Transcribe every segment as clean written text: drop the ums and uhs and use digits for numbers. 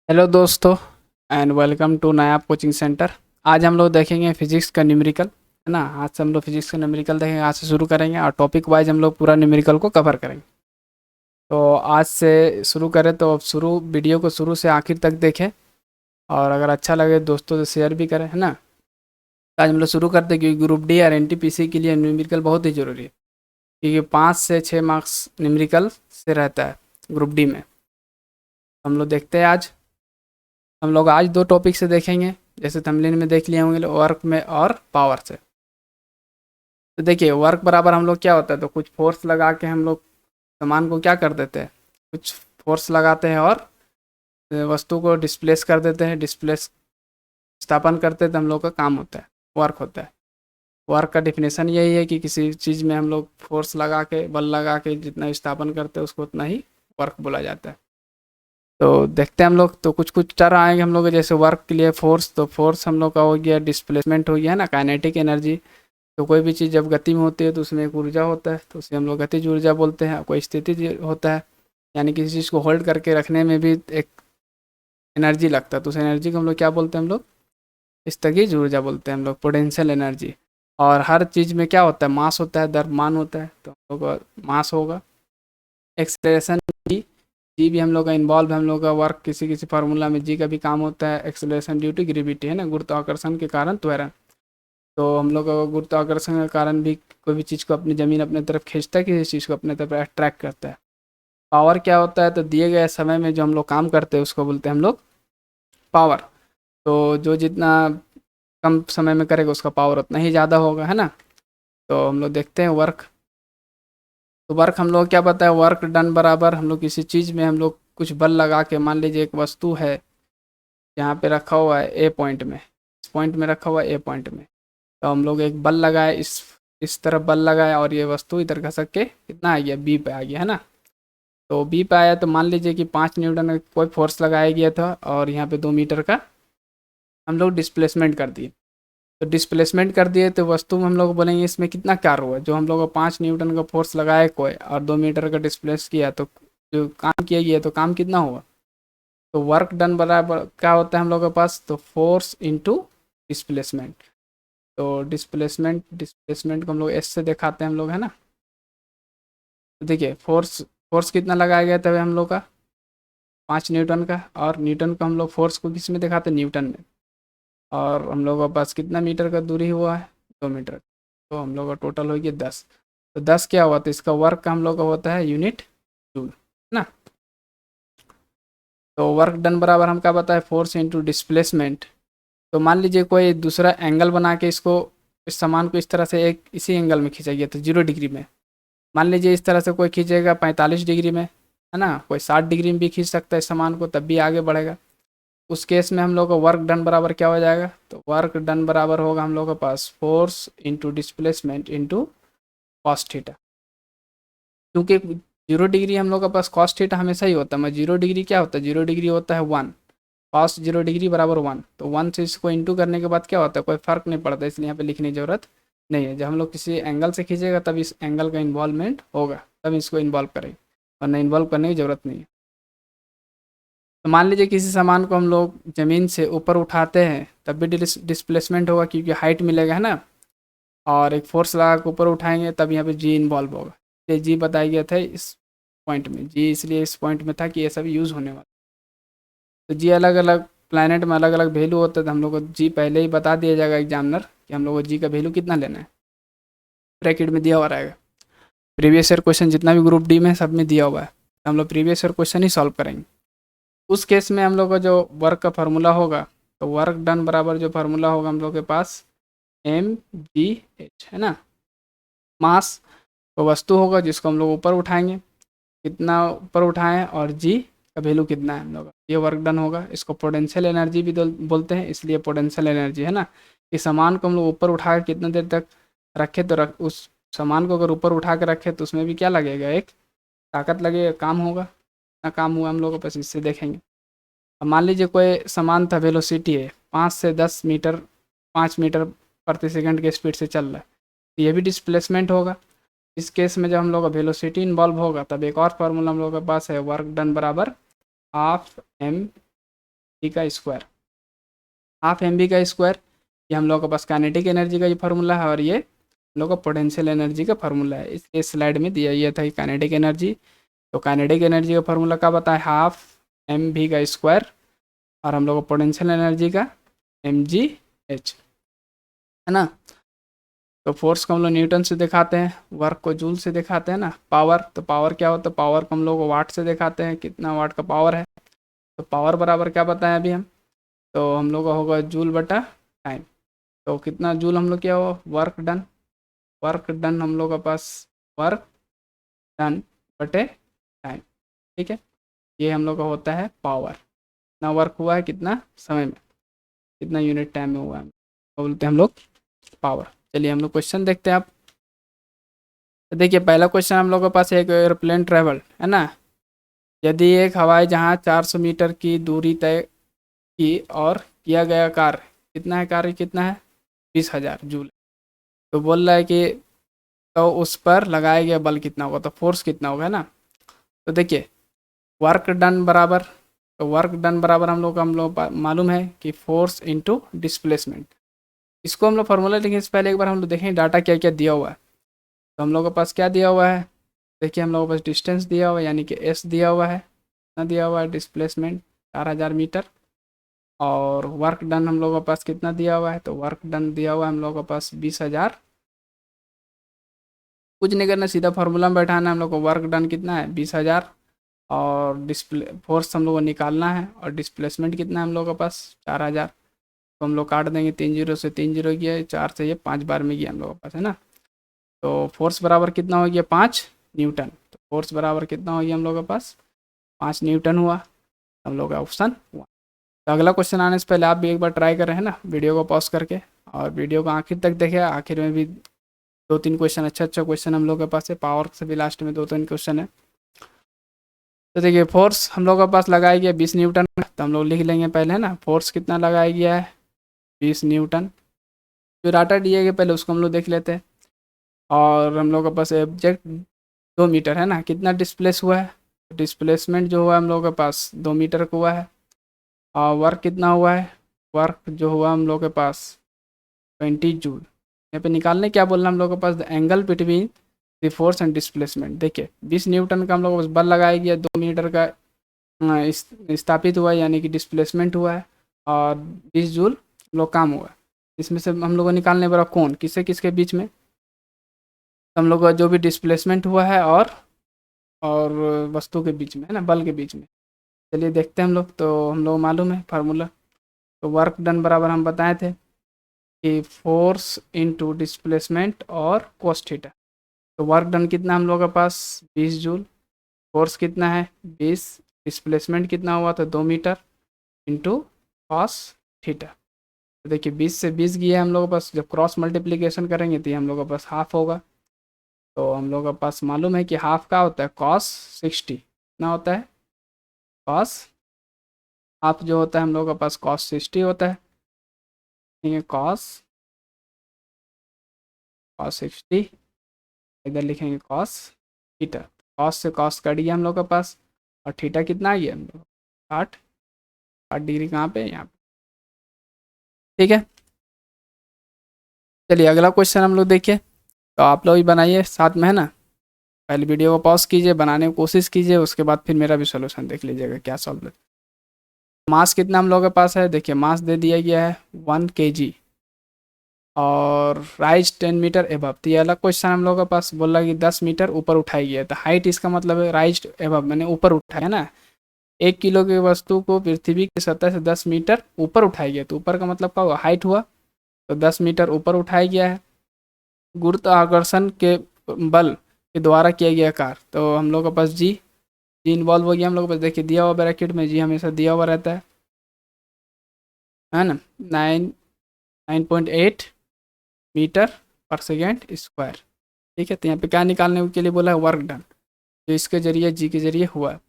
Hello दोस्तों and welcome to नया coaching centre. आज हम लोग देखेंगे फिजिक्स का न्यूमेरिकल, है ना। आज से हम लोग फिजिक्स का न्यूमेरिकल देखेंगे, आज से शुरू करेंगे और टॉपिक वाइज हम लोग पूरा न्यूमेरिकल को कवर करेंगे। तो आज से शुरू करें तो शुरू वीडियो को शुरू से आखिर तक देखें और अगर अच्छा लगे दोस्तों से शेयर भी करें, है ना। तो आज हम लोग शुरू करते हैं क्योंकि ग्रुप डी और एनटीपीसी के लिए न्यूमेरिकल बहुत ही ज़रूरी है, क्योंकि 5 से 6 मार्क्स न्यूमेरिकल से रहता है ग्रुप डी में। हम लोग देखते हैं आज हम लोग आज दो टॉपिक से देखेंगे, जैसे थंबनेल में देख लिए होंगे, वर्क में और पावर से। तो देखिए वर्क बराबर हम लोग क्या होता है, तो कुछ फोर्स लगा के हम लोग सामान को क्या कर देते हैं, कुछ फोर्स लगाते हैं और वस्तु को डिस्प्लेस कर देते हैं, डिस्प्लेस स्थापन करते हैं, तो हम लोग का काम होता है, वर्क होता है। वर्क का डिफिनेशन यही है कि किसी चीज़ में हम लोग फोर्स लगा के, बल लगा के जितना विस्थापन करते हैं उसको उतना ही वर्क बोला जाता है। तो देखते हैं हम लोग, तो कुछ कुछ टर्म आएंगे हम लोग, जैसे वर्क के लिए फोर्स, तो फोर्स हम लोग का हो गया, डिस्प्लेसमेंट हो गया, है ना, काइनेटिक एनर्जी। तो कोई भी चीज़ जब गति में होती है तो उसमें एक ऊर्जा होता है, तो उसे हम लोग गतिज ऊर्जा बोलते हैं। कोई स्थितिज होता है, यानी किसी चीज़ को होल्ड करके रखने में भी एक एनर्जी लगता है, तो उस एनर्जी को हम लोग क्या बोलते हैं, हम लोग स्थगित ऊर्जा बोलते हैं, हम लोग पोटेंशियल एनर्जी। और हर चीज़ में क्या होता है, मास होता है, द्रव्यमान होता है, तो हम लोग का मास होगा। एक्सेलरेशन जी, जी भी हम लोग का इन्वॉल्व है, हम लोग का वर्क किसी किसी फार्मूला में जी का भी काम होता है। एक्सेलरेशन ड्यू टू ग्रेविटी, है ना, गुरुत्वाकर्षण के कारण त्वरण। तो हम लोग का गुरुत्वाकर्षण के कारण भी कोई भी चीज़ को अपनी ज़मीन अपने तरफ खींचता है, किसी चीज़ को अपने तरफ अट्रैक्ट करता है। पावर क्या होता है, तो दिए गए समय में जो हम लोग काम करते हैं उसको बोलते हैं हम लोग पावर। तो जो जितना कम समय में करेगा उसका पावर उतना ही ज़्यादा होगा, है ना। तो हम लोग देखते हैं वर्क। तो वर्क हम लोग क्या पता है, वर्क डन बराबर हम लोग किसी चीज़ में हम लोग कुछ बल लगा के, मान लीजिए एक वस्तु है यहाँ पे रखा हुआ है ए पॉइंट में, इस पॉइंट में रखा हुआ है ए पॉइंट में, तो हम लोग एक बल लगाए, इस तरफ बल लगाए और ये वस्तु इधर खसक के कितना आ गया, बी पे आ गया, है ना। तो बी पे आया तो मान लीजिए कि 5 न्यूटन का कोई फोर्स लगाया गया था और यहाँ पे 2 मीटर का हम लोग डिस्प्लेसमेंट कर दिए। तो डिस्प्लेसमेंट कर दिए तो वस्तु में हम लोग बोलेंगे इसमें कितना कार्य हुआ, जो हम लोग को 5 न्यूटन का फोर्स लगाया कोई और 2 मीटर का डिस्प्लेस किया, तो जो काम किया गया तो काम कितना हुआ। तो वर्क डन बराबर क्या होता है हम लोग के पास, तो फोर्स इंटू डिस्प्लेसमेंट। तो डिस्प्लेसमेंट को हम लोग एस से दिखाते हैं हम लोग, है ना। तो देखिए फोर्स, फोर्स कितना लगाया गया था हम लोग का, 5 न्यूटन का, और न्यूटन को हम लोग फोर्स को किस में दिखाते हैं, न्यूटन में। और हम लोग के पास कितना मीटर का दूरी हुआ है, 2 मीटर। तो हम लोग का टोटल हो गया 10। तो 10 क्या हुआ, तो इसका वर्क का हम लोग का होता है यूनिट जूल, है ना। तो वर्क डन बराबर हम क्या बताए, फोर्स इंटू डिस्प्लेसमेंट। तो मान लीजिए कोई दूसरा एंगल बना के इसको, इस सामान को इस तरह से एक इसी एंगल में खींचा गया तो 0 डिग्री में। मान लीजिए इस तरह से कोई खींचेगा 45 डिग्री में, है ना, कोई 60 डिग्री में भी खींच सकता है इस सामान को, तब भी आगे बढ़ेगा। उस केस में हम लोग का वर्क डन बराबर क्या हो जाएगा, तो वर्क डन बराबर होगा हम लोग के पास force into displacement into cos theta. क्योंकि 0 डिग्री हम लोग के पास कॉस थीटा हमेशा ही होता है, मैं 0 डिग्री क्या होता है, 0 डिग्री होता है 1, कॉस 0 डिग्री बराबर 1। तो 1 से इसको इंटू करने के बाद क्या होता है, कोई फर्क नहीं पड़ता, इसलिए यहाँ पे लिखने की जरूरत नहीं है। जब हम लोग किसी एंगल से खींचेगा तब इस एंगल का इन्वॉल्वमेंट होगा, तब इसको इन्वॉल्व करेंगे, वरना इन्वॉल्व करने की ज़रूरत नहीं है। तो मान लीजिए किसी सामान को हम लोग ज़मीन से ऊपर उठाते हैं तब भी डिस्प्लेसमेंट होगा, क्योंकि हाइट मिलेगा, है ना। और एक फोर्स लगा के ऊपर उठाएंगे तब यहाँ पे जी इन्वॉल्व होगा। ये जी बताया गया था इस पॉइंट में, जी इसलिए इस पॉइंट में था कि ये सब यूज़ होने वाला। तो जी अलग अलग प्लानट में अलग अलग वैल्यू होता है, तो हम लोग को जी पहले ही बता दिया जाएगा एग्जामिनर कि हम लोग को जी का वैल्यू कितना लेना है, ब्रैकेट में दिया हुआ रहेगा। प्रीवियस ईयर क्वेश्चन जितना भी ग्रुप डी में सब में दिया हुआ है, तो हम लोग प्रीवियस ईयर क्वेश्चन ही सॉल्व करेंगे। उस केस में हम लोग का जो वर्क का फार्मूला होगा, तो वर्क डन बराबर जो फार्मूला होगा हम लोग के पास mgh, है ना। मास वो वस्तु होगा जिसको हम लोग ऊपर उठाएंगे, कितना ऊपर उठाएं, और जी का वैल्यू कितना है हम लोग का, ये वर्क डन होगा। इसको पोटेंशियल एनर्जी भी बोलते हैं, इसलिए पोटेंशियल एनर्जी, है ना। इस सामान को हम लोग ऊपर उठा कर कितना देर तक रखे, तो उस सामान को अगर ऊपर उठा कर रखे तो उसमें भी क्या लगेगा, एक ताकत लगेगा, काम होगा। ना काम हुआ हम लोग को, बस इससे देखेंगे। अब मान लीजिए कोई सामान था, वेलोसिटी है 5 से 10 मीटर, 5 मीटर प्रति सेकंड के स्पीड से चल रहा है, तो ये भी डिस्प्लेसमेंट होगा। इस केस में जब हम लोग का वेलोसिटी इन्वॉल्व होगा तब एक और फार्मूला हम लोग के पास है, वर्क डन बराबर हाफ एम बी का स्क्वायर, हाफ एम बी का स्क्वायर। ये हम लोग के पास काइनेटिक एनर्जी का ये फार्मूला है और ये हम लोग का पोटेंशियल एनर्जी का फार्मूला है। इस स्लाइड में दिया गया था कि काइनेटिक एनर्जी, तो काइनेटिक एनर्जी का फार्मूला क्या बताए, हाफ एम बी का स्क्वायर, और हम लोग को पोटेंशियल एनर्जी का एम जी एच, है ना। तो फोर्स को हम लोग न्यूटन से दिखाते हैं, वर्क को जूल से दिखाते हैं ना, पावर, तो पावर क्या होता है, पावर को हम लोग वाट से दिखाते हैं, कितना वाट का पावर है। तो पावर बराबर क्या बताएं अभी हम, तो हम लोग का होगा जूल बटा टाइम। तो कितना जूल हम लोग क्या हो, वर्क डन, वर्क डन हम लोग के पास वर्क डन बटे टाइम, ठीक है। ये हम लोग का होता है पावर, कितना वर्क हुआ है कितना समय में, कितना यूनिट टाइम में हुआ है, तो बोलते हैं हम लोग पावर। चलिए हम लोग क्वेश्चन देखते हैं। आप तो देखिए पहला क्वेश्चन हम लोग के पास एक एयरप्लेन ट्रेवल, है ना, यदि एक हवाई जहाज 400 मीटर की दूरी तय की और किया गया कार्य कितना है, कार्य कितना है 20,000 जूल, तो बोल रहा है कि तो उस पर लगाया गया बल कितना होगा, तो फोर्स कितना होगा, है ना। तो देखिए वर्क डन बराबर, तो वर्क डन बराबर हम लोग मालूम है कि फोर्स इनटू डिस्प्लेसमेंट। इसको हम लोग फार्मूला लिखेंगे, इससे पहले एक बार हम लोग देखें डाटा क्या क्या दिया हुआ है। तो हम लोग के पास क्या दिया हुआ है, देखिए हम लोग के पास डिस्टेंस दिया हुआ है यानी कि एस दिया हुआ है, कितना दिया हुआ है डिस्प्लेसमेंट 4,000 मीटर, और वर्क डन हम लोग के पास कितना दिया हुआ है, तो वर्क डन दिया हुआ है हम लोग के पास 20,000। कुछ नहीं करना, सीधा फार्मूला में बैठाना है हम लोग को, वर्क डन कितना है 20,000, और डिस्प्ले फोर्स हम लोग को निकालना है, और डिस्प्लेसमेंट कितना है हम लोग के पास 4,000। तो हम लोग काट देंगे, 3 जीरो से 3 जीरो गया, 4 से ये 5 बार में गया हम लोग के पास, है ना। तो फोर्स बराबर कितना हो गया 5 न्यूटन, तो फोर्स बराबर कितना हो गया हम लोग के पास 5 न्यूटन हुआ, हम लोग का ऑप्शन हुआ। तो अगला क्वेश्चन आने से पहले आप भी एक बार ट्राई करें, है ना, वीडियो को पॉज करके, और वीडियो को आखिर तक देखें, आखिर में भी 2-3 क्वेश्चन अच्छा क्वेश्चन हम लोग के पास है, पावर से भी लास्ट में 2-3 क्वेश्चन है। तो देखिए फोर्स हम लोग के पास लगाया गया 20 न्यूटन, तो हम लोग लिख लेंगे पहले, है ना, फोर्स कितना लगाया गया है 20 न्यूटन। जो डाटा दिए गए पहले उसको हम लोग देख लेते हैं, और हम लोग के पास ऑब्जेक्ट 2 मीटर है ना, कितना डिस्प्लेस हुआ है, डिस्प्लेसमेंट जो हुआ है हम लोग के पास 2 मीटर का हुआ है, और वर्क कितना हुआ है, वर्क जो हुआ हम लोग के पास 20 जूल। यहाँ पे निकालने क्या बोलना हम लोग के पास, the angle between the force and displacement. देखिए 20 न्यूटन का हम लोग को बस बल लगाया गया, 2 मीटर का स्थापित हुआ है यानी कि डिस्प्लेसमेंट हुआ है, और 20 जूल हम लोग काम हुआ है। इसमें से हम लोग को निकालने वाला कौन किससे किसके बीच में, तो हम लोग का जो भी डिस्प्लेसमेंट हुआ है और वस्तु के बीच में, है ना, बल के बीच में। चलिए देखते हैं हम लोग, तो हम लोग मालूम है फार्मूला, तो वर्क डन बराबर हम बताए थे कि फोर्स इनटू डिस्प्लेसमेंट और cos थीटा। तो वर्क डन कितना हम लोग के पास 20 जूल, फोर्स कितना है 20, डिस्प्लेसमेंट कितना हुआ था 2 मीटर इंटू cos थीटा। तो देखिए 20 से 20 गया हम लोग के पास, जब क्रॉस मल्टीप्लिकेशन करेंगे तो ये हम लोग के पास हाफ होगा। तो हम लोग के पास मालूम है कि हाफ का होता है cos 60, कितना होता है cos, हाफ जो होता है हम लोग के पास cos 60 होता है, ठीक है, cos 60, इधर लिखेंगे cos थीटा, cos से cos कट गया हम लोग के पास, और थीटा कितना आ गया हम लोग 60 डिग्री, कहाँ पे यहाँ पे, ठीक है। चलिए अगला क्वेश्चन हम लोग देखिए, तो आप लोग भी बनाइए साथ में, है ना, पहले वीडियो को पॉज कीजिए, बनाने की कोशिश कीजिए, उसके बाद फिर मेरा भी सोल्यूशन देख लीजिएगा क्या सॉल्व है। मास कितना हम लोग के पास है, देखिए मास दे दिया गया है 1 kg, और राइज 10 मीटर एबव। तो ये अलग क्वेश्चन हम लोग के पास बोल रहा है कि 10 मीटर ऊपर उठाई गया है, तो हाइट इसका मतलब है राइज एबव मैंने ऊपर उठाया, है ना। 1 किलो की वस्तु को पृथ्वी की सतह से 10 मीटर ऊपर उठाया गया, तो ऊपर का मतलब क्या हुआ, हाइट हुआ, तो 10 मीटर ऊपर उठाया गया है। गुरुत्वाकर्षण के बल के द्वारा किया गया कार्य, तो हम लोग के पास जी इन्वॉल्व हो गया हम लोग के पास, देखिए दिया हुआ ब्रैकेट में जी हमेशा दिया हुआ रहता है ना, 9.8 मीटर पर सेकेंड स्क्वायर, ठीक है। तो यहाँ पे क्या निकालने के लिए बोला है, वर्क डन, जो इसके जरिए जी के जरिए हुआ है।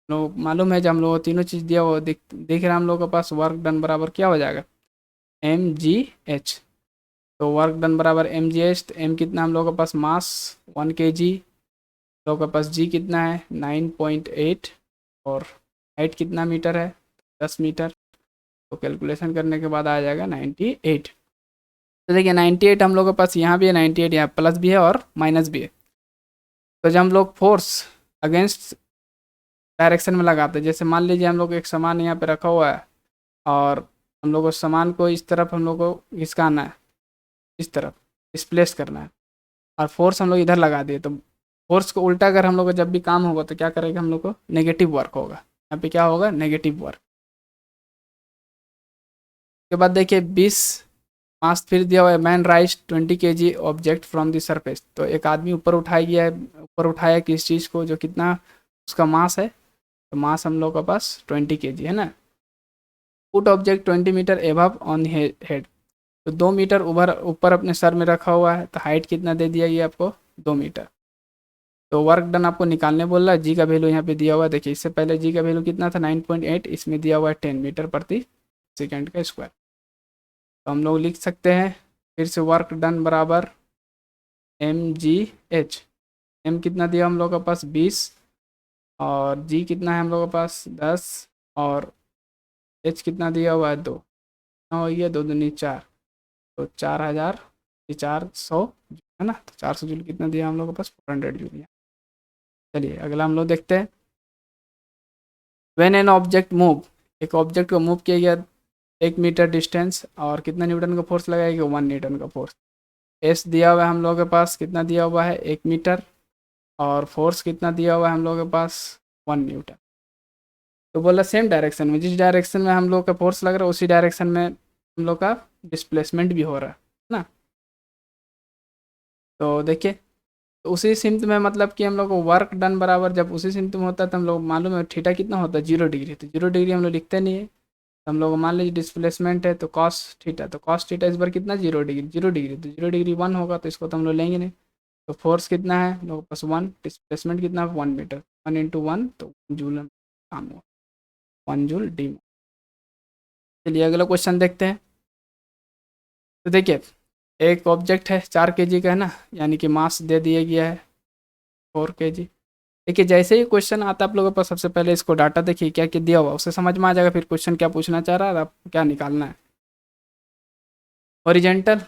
लोग मालूम है जब हम लोग तीनों चीज़ दिया हुआ देख रहे हैं हम लोग के पास, वर्क डन बराबर क्या हो जाएगा mgh। तो वर्क डन बराबर mgh, तो m कितना हम लोग के पास मास 1 kg, लोग के पास g कितना है 9.8, और हाइट कितना मीटर है 10 मीटर, तो कैलकुलेशन करने के बाद आ जाएगा 98। तो देखिए 98 हम लोग के पास यहाँ भी है, 98 यहाँ प्लस भी है और माइनस भी है। तो जब हम लोग फोर्स अगेंस्ट डायरेक्शन में लगाते हैं, जैसे मान लीजिए हम लोग एक सामान यहाँ पे रखा हुआ है और हम लोग उस सामान को इस तरफ हम लोग को खिसकाना है, इस तरफ डिस्प्लेस करना है, और फोर्स हम लोग इधर लगा दिए, तो फोर्स को उल्टा अगर हम लोग को जब भी काम होगा तो क्या करेगा, हम लोग को नेगेटिव वर्क होगा। यहाँ पे क्या होगा, नेगेटिव वर्क। उसके बाद देखिए 20 मास फिर दिया हुआ है, man rise 20 kg object from the surface. तो एक आदमी ऊपर उठाया गया है, ऊपर उठाया किस चीज़ को, जो कितना उसका मास है, तो मास हम लोग के पास 20 kg है ना। Put object 20 metre above on head, तो 2 मीटर ऊपर अपने सर में रखा हुआ है, तो हाइट कितना दे दिया ये आपको, 2 मीटर। तो वर्क डन आपको निकालने बोल रहा है, जी का वैल्यू यहाँ पे दिया हुआ है। देखिए इससे पहले जी का वैल्यू कितना था, 9.8, इसमें दिया हुआ है 10 मीटर प्रति सेकेंड का स्क्वायर। तो हम लोग लिख सकते हैं फिर से, वर्क डन बराबर mgh। m कितना दिया हम लोग के पास 20, और g कितना है हम लोग के पास 10, और h कितना दिया हुआ है 2, कितना हो गया 2 दूनी 4, तो 4000 400 है ना। तो 400 जूल कितना दिया हम लोग के पास, 400 जूल। चलिए अगला हम लोग देखते हैं। व्हेन एन ऑब्जेक्ट मूव, एक ऑब्जेक्ट को मूव किया गया 1 मीटर डिस्टेंस, और कितना न्यूटन का फोर्स लगाएगा, 1 न्यूटन का फोर्स। एस दिया हुआ है हम लोग के पास, कितना दिया हुआ है 1 मीटर, और फोर्स कितना दिया हुआ है हम लोग के पास 1 न्यूटन। तो बोला सेम डायरेक्शन में, जिस डायरेक्शन में हम लोग का फोर्स लग रहा है उसी डायरेक्शन में हम लोग का डिस्प्लेसमेंट भी हो रहा है ना। तो देखिए, तो उसी सिम्त में मतलब कि हम लोग को वर्क डन बराबर, जब उसी सिम्त में होता है तो हम लोग मालूम है थीटा कितना होता है, 0 डिग्री। तो 0 डिग्री हम लोग लिखते नहीं है, तो हम लोग मान लीजिए डिस्प्लेसमेंट है तो कॉस थीटा, तो कॉस थीटा इस बार कितना, 0 डिग्री। 0 डिग्री तो 0 डिग्री 1 होगा, तो इसको तो हम लोग लेंगे नहीं। तो फोर्स कितना है हम लोग के पास 1, डिस्प्लेसमेंट कितना है 1 मीटर, 1 इंटू 1, तो 1 जूल काम हुआ, 1 जूल डी। चलिए अगला क्वेश्चन देखते हैं। तो देखिए एक ऑब्जेक्ट है 4 kg का है ना, यानी कि मास दे दिया गया है 4 kg। देखिए जैसे ही क्वेश्चन आता है आप लोगों के पास, सबसे पहले इसको डाटा देखिए क्या क्या दिया हुआ, उससे समझ में आ जाएगा फिर क्वेश्चन क्या पूछना चाह रहा है, आप क्या निकालना है। ओरिजेंटल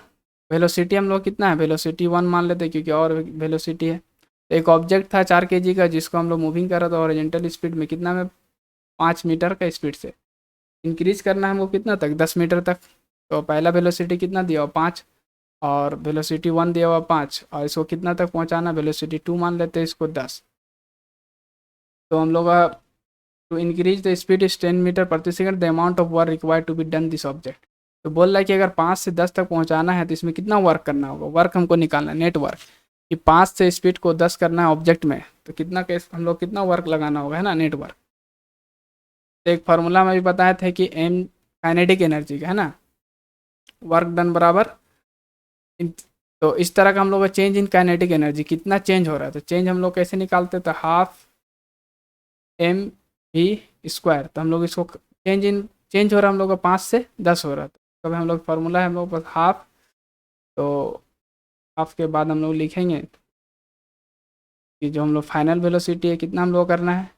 वेलोसिटी हम लोग कितना है, वेलोसिटी 1 मान लेते हैं क्योंकि और वेलोसिटी है। तो एक ऑब्जेक्ट था 4 kg का जिसको हम लोग मूविंग कर रहा था ओरिजेंटल स्पीड में, कितना में 5 मीटर का स्पीड से। इंक्रीज करना है हमको कितना तक, 10 मीटर तक। तो पहला वेलोसिटी कितना दिया हुआ 5, और वेलोसिटी 1 दिया हुआ 5, और इसको कितना तक पहुंचाना, वेलोसिटी 2 मान लेते हैं इसको 10। तो हम लोग to increase the speed is 10 metre प्रति second, the amount of work required to be done this object. तो बोल रहा है कि अगर 5 से 10 तक पहुंचाना है तो इसमें कितना वर्क करना होगा, वर्क हमको निकालना है, नेट वर्क, कि 5 से स्पीड को 10 करना है ऑब्जेक्ट में, तो कितना केस हम लोग कितना वर्क लगाना होगा, है ना, नेट वर्क। तो एक फार्मूला में भी बताए थे कि एम काइनेटिक एनर्जी का है ना, वर्क डन बराबर तो इस तरह का हम लोग का चेंज इन काइनेटिक एनर्जी कितना चेंज हो रहा है, तो चेंज हम लोग कैसे निकालते, तो हाफ एम वी स्क्वायर। तो हम लोग इसको चेंज हो रहा है हम लोग का 5 से 10 हो रहा है, तो कभी हम लोग फार्मूला है हम लोग पास हाफ, तो हाफ के बाद हम लोग लिखेंगे कि जो हम लोग फाइनल वेलोसिटी है कितना हम लोग करना है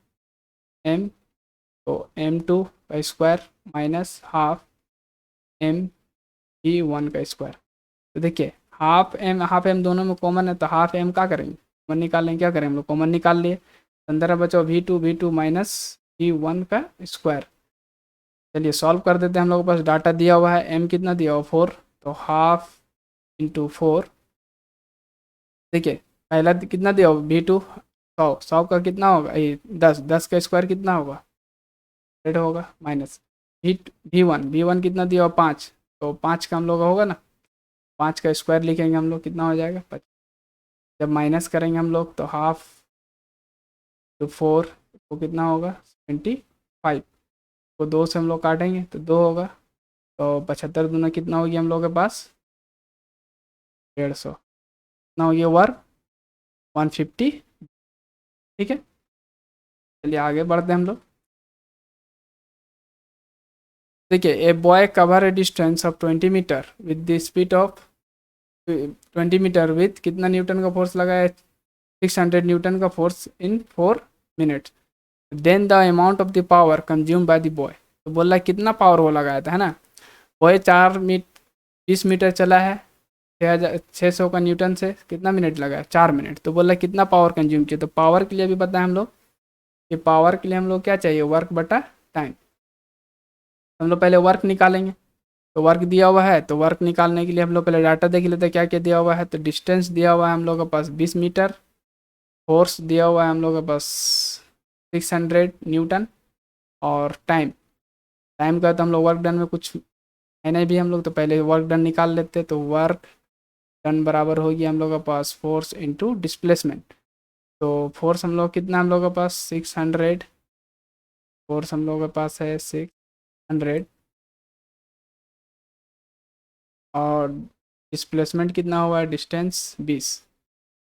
एम, तो m2 का square minus half M V 1 का स्क्वायर। तो देखिए हाफ एम दोनों में कॉमन है, तो हाफ एम क्या करेंगे, कॉमन निकालेंगे, क्या करें हम लोग कॉमन निकाल लिए, अंदर बचा v2 माइनस v1 का स्क्वायर। चलिए सॉल्व कर देते हैं, हम लोग के पास डाटा दिया हुआ है, m कितना दिया हुआ 4, तो हाफ इंटू 4। देखिए पहला कितना दिया होगा v2 100, 100 का कितना होगा ये 10, 10 का स्क्वायर कितना होगा 100 होगा, माइनस v1 कितना दिया हुआ 5, तो 5 का हम लोग का होगा ना, 5 का स्क्वायर लिखेंगे हम लोग कितना हो जाएगा 5। जब माइनस करेंगे हम लोग तो हाफ तो 4 तो कितना होगा 25, तो 2 से हम लोग काटेंगे तो 2 होगा, तो 75 दूना कितना हो गया हम लोग के पास 150, कितना हो गया वर्क 150। ठीक है चलिए आगे बढ़ते हैं हम लोग। देखिए a boy cover a distance of 20 metre with the speed of 20 metre with कितना न्यूटन का फोर्स लगाया, 600 न्यूटन का force in 4 minutes, then the amount of the power consume by the boy. तो बोल रहा है कितना पावर वो लगाया था, है ना। वही 20 मीटर चला है, 600 का न्यूटन से कितना मिनट लगा है, 4 मिनट। तो बोल रहा है कितना पावर कंज्यूम किया। तो पावर के लिए भी पता है हम लोग कि पावर के लिए हम लोग क्या चाहिए, वर्क बटा टाइम। हम लोग पहले वर्क निकालेंगे। तो वर्क दिया हुआ है, तो वर्क निकालने के लिए हम लोग पहले डाटा देख लेते हैं क्या क्या दिया हुआ है। तो डिस्टेंस दिया हुआ है हम लोग के पास 20 मीटर, फोर्स दिया हुआ है हम लोग के पास 600 न्यूटन, और टाइम, टाइम का तो हम लोग वर्क डन में कुछ है नहीं भी हम लोग, तो पहले वर्क डन निकाल लेते। तो वर्क डन बराबर होगी हम लोग के पास फोर्स इंटू डिस्प्लेसमेंट। तो फोर्स हम लोग कितना, हम लोग के पास 600, फोर्स हम लोग के पास है 600, और डिस्प्लेसमेंट कितना हुआ है, डिस्टेंस 20,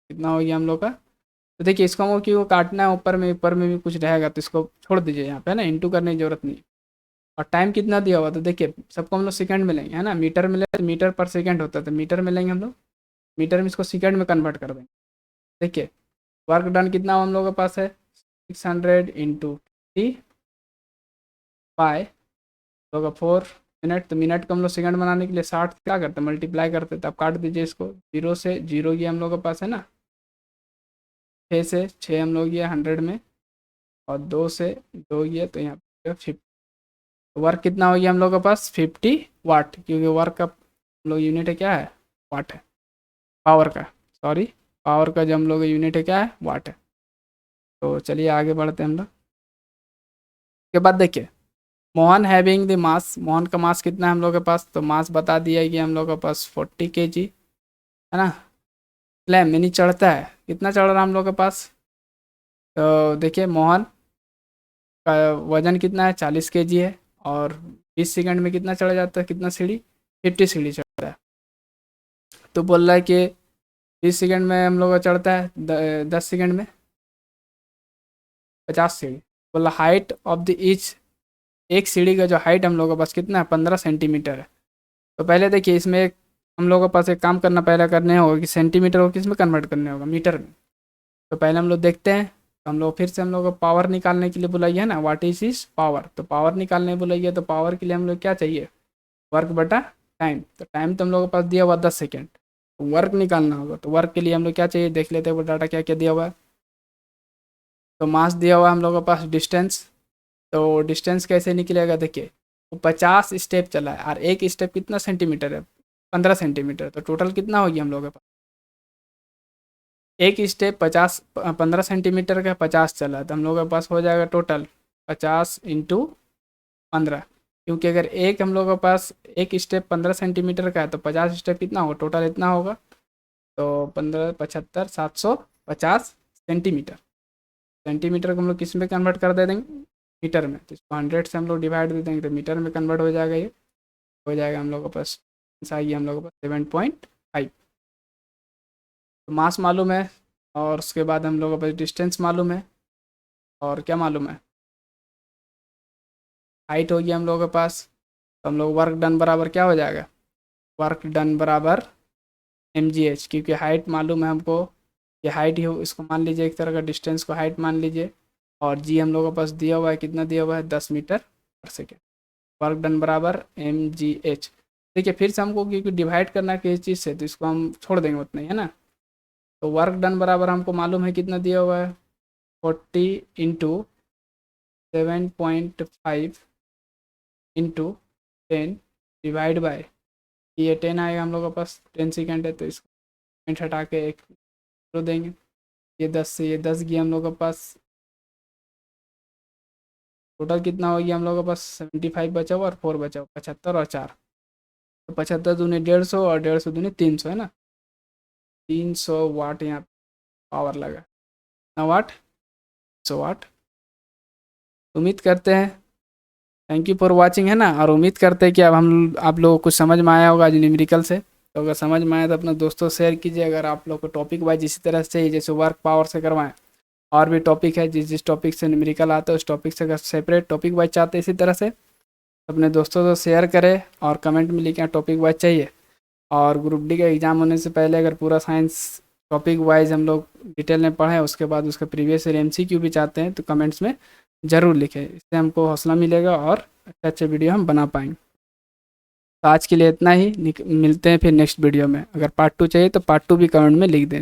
कितना हो गया हम लोग का। तो देखिए इसको हमको क्यों काटना है, ऊपर में भी कुछ रहेगा तो इसको छोड़ दीजिए यहाँ पे, है ना, इंटू करने की जरूरत नहीं। और टाइम कितना दिया हुआ, तो देखिए सबको हम लोग सेकंड में लेंगे, है ना, मीटर में ले तो मीटर पर सेकंड होता है, तो मीटर में लेंगे हम लोग, मीटर में इसको सेकंड में कन्वर्ट कर देंगे। देखिए वर्क डन कितना हम लोगों के पास है, 600 × 5 होगा 4 मिनट। तो मिनट को हम लोग सेकंड बनाने के लिए 60 क्या करते हैं, मल्टीप्लाई करते हैं। तो आप काट दीजिए इसको, 0 से 0 ये हम लोग के पास है ना, 6 से 6 हम लोग ये 100 में, और 2 से 2 ये, तो यहाँ पे 50। वर्क कितना हो गया हम लोग के पास 50 वाट, क्योंकि वर्क का हम लोग यूनिट है क्या है, वाट है, पावर का, सॉरी, पावर का जो हम लोग यूनिट है क्या है, वाट है। तो चलिए आगे बढ़ते हैं हम लोग। के बाद देखिए Mohan having the mass, Mohan का मास कितना है हम लोग के पास। तो मास बता दिया कि हम लोग के पास 40 kg, है ना। क्लैम मिनी चढ़ता है, कितना चढ़ रहा है हम लोग के पास। तो देखिए मोहन का वजन कितना है, 40 kg है, और 20 सेकंड में कितना चढ़ जाता है, कितना सीढ़ी, 50 सीढ़ी चढ़ता है। तो बोल रहा है कि 20 सेकंड में हम लोग का चढ़ता है 10 सेकंड में 50 सीढ़ी। बोला हाइट ऑफ द ईच, एक सीढ़ी का जो हाइट हम लोग के पास कितना है, 15 सेंटीमीटर है। तो पहले देखिए इसमें हम लोगों के पास एक काम करना पहले करने होगा कि सेंटीमीटर को किस में कन्वर्ट करने होगा, मीटर में। तो पहले हम लोग देखते हैं। तो हम लोग फिर से हम लोग को पावर निकालने के लिए बुलाइए, है ना, व्हाट इज पावर। तो पावर निकालने बुलाइए, तो पावर के लिए हम लोग क्या चाहिए, वर्क बटा टाइम। तो टाइम तो हम लोग के पास दिया हुआ 10 सेकेंड, तो वर्क निकालना होगा। तो वर्क के लिए हम लोग क्या चाहिए, देख लेते हैं वो डाटा क्या क्या दिया हुआ है। तो मास दिया हुआ है हम लोग के पास, डिस्टेंस। तो डिस्टेंस कैसे निकलेगा, देखिए वो 50 स्टेप चला है, और एक स्टेप कितना सेंटीमीटर है, 15 सेंटीमीटर। तो टोटल कितना हो गया हम लोग के पास, एक स्टेप 15 सेंटीमीटर का 50 चला है, तो हम लोग के पास हो जाएगा टोटल 50 × 15। क्योंकि अगर एक हम लोग के पास एक स्टेप 15 सेंटीमीटर का है, तो 50 स्टेप कितना होगा, टोटल इतना होगा। तो 15 75 750 सेंटीमीटर। सेंटीमीटर को हम लोग किस में कन्वर्ट कर दे देंगे, मीटर में। तो इसको 100 से हम लोग डिवाइड दे देंगे, तो मीटर में कन्वर्ट हो जाएगा, ये हो जाएगा हम लोग के पास, आइए हम लोग के पास 7.5। तो मास मालूम है, और उसके बाद हम लोग को पास डिस्टेंस मालूम है, और क्या मालूम है, हाइट होगी हम लोगों के पास। तो हम लोग वर्क डन बराबर क्या हो जाएगा, वर्क डन बराबर mgh, क्योंकि हाइट मालूम है हमको, ये हाइट ही हो, इसको मान लीजिए एक तरह का, डिस्टेंस को हाइट मान लीजिए, और जी हम लोगों के पास दिया हुआ है, कितना दिया हुआ है, 10 मीटर/सेकेंड। वर्क डन बराबर mgh। देखिए फिर से हमको क्योंकि डिवाइड करना है किसी चीज़ से, तो इसको हम छोड़ देंगे उतना ही, है ना। तो वर्क डन बराबर हमको मालूम है कितना दिया हुआ है, 40 × 7.5 इंटू 10 डिवाइड बाय, ये 10 आएगा हम लोग के पास, 10 सेकेंड है, तो इसको पॉइंट हटा के एक तो देंगे। ये 10 से ये 10 गया हम लोग के पास, टोटल कितना हो गया हम लोग के पास, 75 बचा हुआ, और 4 बचा हुआ, 75 और 4। तो 75 दूनी 150, और 150 दूनी 300, है ना। 300 वाट यहाँ पावर लगा, कितना वाट, 100 वाट। उम्मीद करते हैं, थैंक यू फॉर वाचिंग, है ना। और उम्मीद करते हैं कि अब हम आप लोगों को कुछ समझ में आया होगा आज न्यूमेरिकल से। तो अगर समझ में आया तो अपने दोस्तों से शेयर कीजिए। अगर आप लोग को टॉपिक वाइज इसी तरह से चाहिए, जैसे वर्क पावर से करवाएं, और भी टॉपिक है, जिस जिस टॉपिक से न्यूमेरिकल आता है उस टॉपिक से अगर सेपरेट टॉपिक वाइज चाहते हैं इसी तरह से, अपने दोस्तों से शेयर करें, और कमेंट में लिखें टॉपिक वाइज चाहिए। और ग्रुप डी का एग्ज़ाम होने से पहले अगर पूरा साइंस टॉपिक वाइज हम लोग डिटेल में पढ़ें, उसके बाद उसका प्रीवियस ईयर MCQ भी चाहते हैं, तो कमेंट्स में ज़रूर लिखें, इससे हमको हौसला मिलेगा और अच्छे अच्छे वीडियो हम बना पाएंगे। तो आज के लिए इतना ही, मिलते हैं फिर नेक्स्ट वीडियो में। अगर पार्ट 2 चाहिए तो पार्ट 2 भी कमेंट में लिख दें।